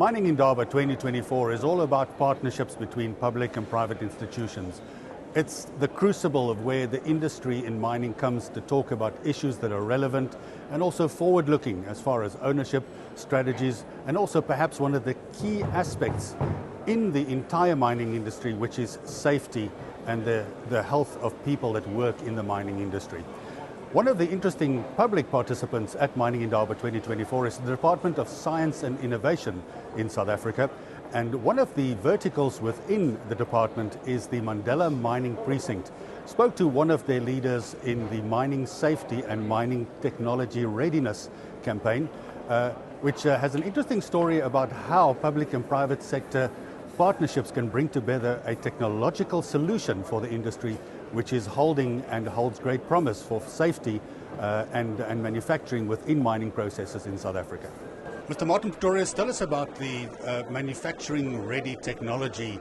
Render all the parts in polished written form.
Mining Indaba 2024 is all about partnerships between public and private institutions. It's the crucible of where the industry in mining comes to talk about issues that are relevant and also forward-looking as far as ownership, strategies, and also perhaps one of the key aspects in the entire mining industry, which is safety and the health of people that work in the mining industry. One of the interesting public participants at Mining Indaba 2024 is the Department of Science and Innovation in South Africa. And one of the verticals within the department is the Mandela Mining Precinct. Spoke to one of their leaders in the mining safety and mining technology readiness campaign, which has an interesting story about how public and private sector partnerships can bring together a technological solution for the industry, which is holding and holds great promise for safety and manufacturing within mining processes in South Africa. Mr. Martin Pretorius, tell us about the manufacturing ready technology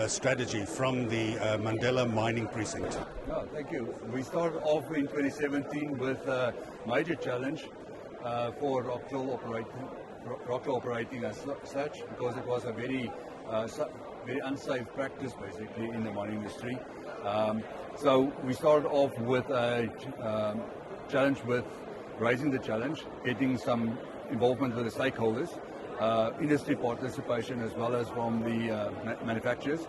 strategy from the Mandela Mining Precinct. Yeah, thank you. We started off in 2017 with a major challenge for rockfill operating as such, because it was a very unsafe practice basically in the mining industry. So we started off with a challenge with raising the challenge, getting some involvement with the stakeholders, industry participation as well as from the manufacturers,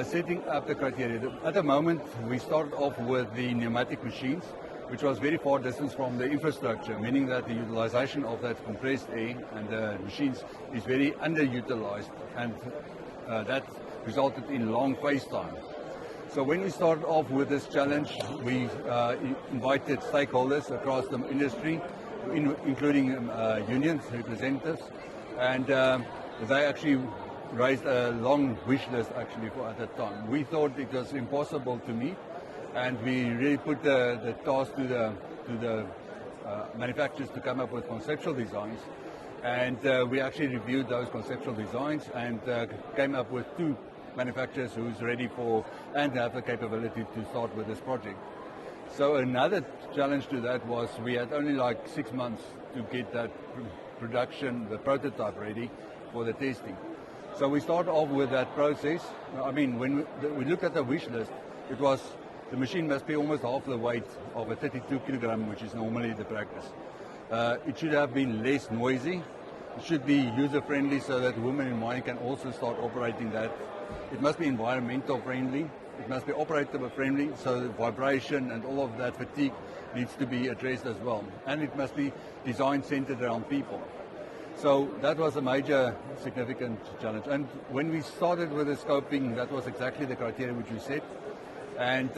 setting up the criteria. At the moment we started off with the pneumatic machines, which was very far distance from the infrastructure, meaning that the utilization of that compressed air and the machines is very underutilized, and that resulted in long face time. So when we started off with this challenge, we invited stakeholders across the industry, including unions, representatives, and they actually raised a long wish list actually at that time. We thought it was impossible to meet, and we really put the task to the manufacturers to come up with conceptual designs, and we actually reviewed those conceptual designs and came up with 2 manufacturers who's ready for and have the capability to start with this project. So another challenge to that was we had only like 6 months to get that production, the prototype ready for the testing. So we started off with that process. I mean, when we looked at the wish list, it was the machine must be almost half the weight of a 32 kilogram, which is normally the practice. It should have been less noisy. It should be user-friendly so that women in mining can also start operating that. It must be environmental friendly. It must be operator friendly, so the vibration and all of that fatigue needs to be addressed as well. And it must be design centered around people. So that was a major significant challenge. And when we started with the scoping, that was exactly the criteria which we set. And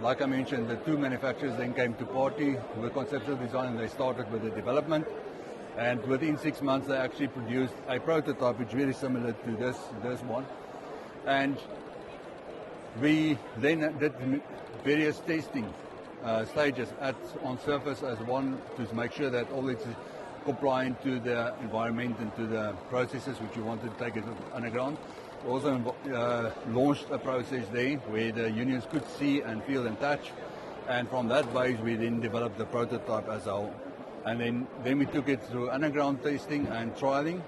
like I mentioned, the 2 manufacturers then came to party with conceptual design, and they started with the development. And within 6 months, they actually produced a prototype which is very similar to this one. And we then did various testing stages on surface as one to make sure that all it's compliant to the environment and to the processes which we wanted to take it underground. We also launched a process there where the unions could see and feel and touch, and from that base we then developed the prototype as a whole. And then we took it through underground testing and trialing,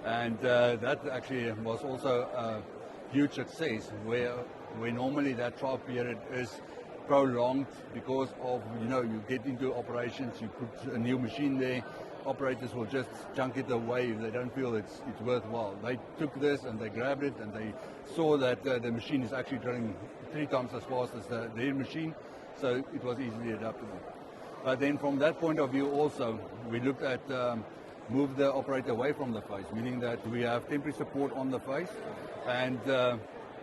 and that actually was also a huge success, where normally that trial period is prolonged because of, you get into operations, you put a new machine there, operators will just chunk it away if they don't feel it's worthwhile. They took this and they grabbed it and they saw that the machine is actually running 3 times as fast as their machine, so it was easily adaptable. But then from that point of view also, we looked at move the operator away from the face, meaning that we have temporary support on the face, and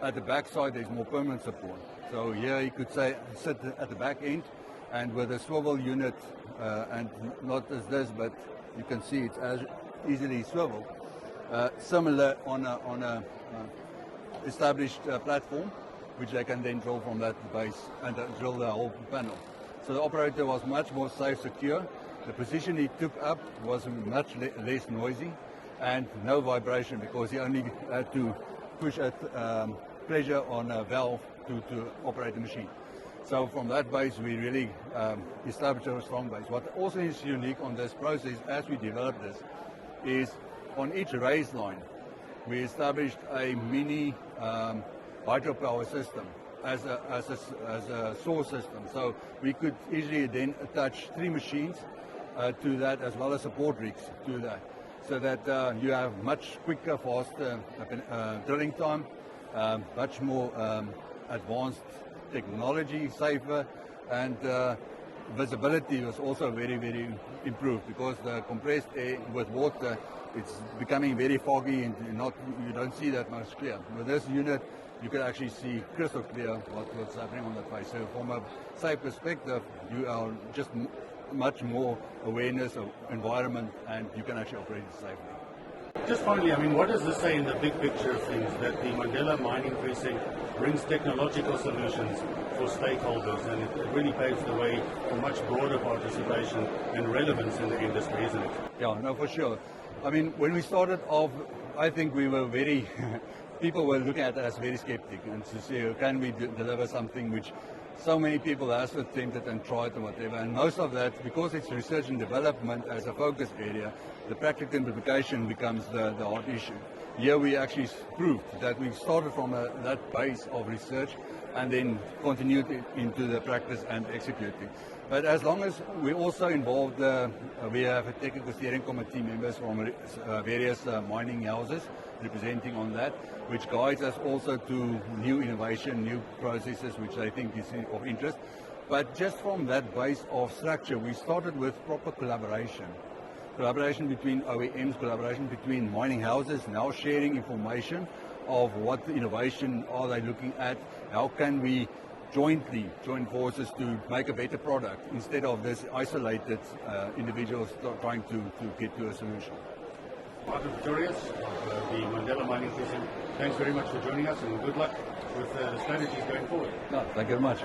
at the back side there's more permanent support. So here you could say sit at the back end, and with a swivel unit, and not as this, but you can see it's as easily swivel. Similar on a established platform, which they can then drill from that base and drill the whole panel. So the operator was much more safe, secure. The position he took up was much less noisy and no vibration, because he only had to push at pressure on a valve to operate the machine. So from that base, we really established a strong base. What also is unique on this process, as we develop this, is on each raise line, we established a mini hydropower system as a source system. So we could easily then attach 3 machines to that, as well as support rigs to that, so that you have much quicker, faster drilling time, much more advanced technology, safer, and visibility was also very, very improved, because the compressed air with water, it's becoming very foggy and you don't see that much clear. With this unit, you can actually see crystal clear what's happening on the face. So from a safe perspective, you are just much more awareness of environment, and you can actually operate it safely. Just finally, I mean, what does this say in the big picture of things, that the Mandela Mining Precinct brings technological solutions for stakeholders, and it really paves the way for much broader participation and relevance in the industry, isn't it? Yeah, no, for sure. I mean, when we started off, I think we were very, people were looking at us very skeptic, and to say, can we deliver something which so many people have attempted and tried and whatever. And most of that, because it's research and development as a focus area, the practical implementation becomes the hard issue. Here we actually proved that we started from that base of research and then continued it into the practice and executing. But as long as we also involved, we have a technical steering committee members from various mining houses representing on that, which guides us also to new innovation, new processes, which I think is of interest. But just from that base of structure, we started with proper collaboration. Collaboration between OEMs, collaboration between mining houses, now sharing information of what innovation are they looking at, how can we join forces to make a better product, instead of this isolated individuals trying to get to a solution. Martin Pretorius of the Mandela Mining Precinct, thanks very much for joining us, and good luck with the strategies going forward. No, thank you very much.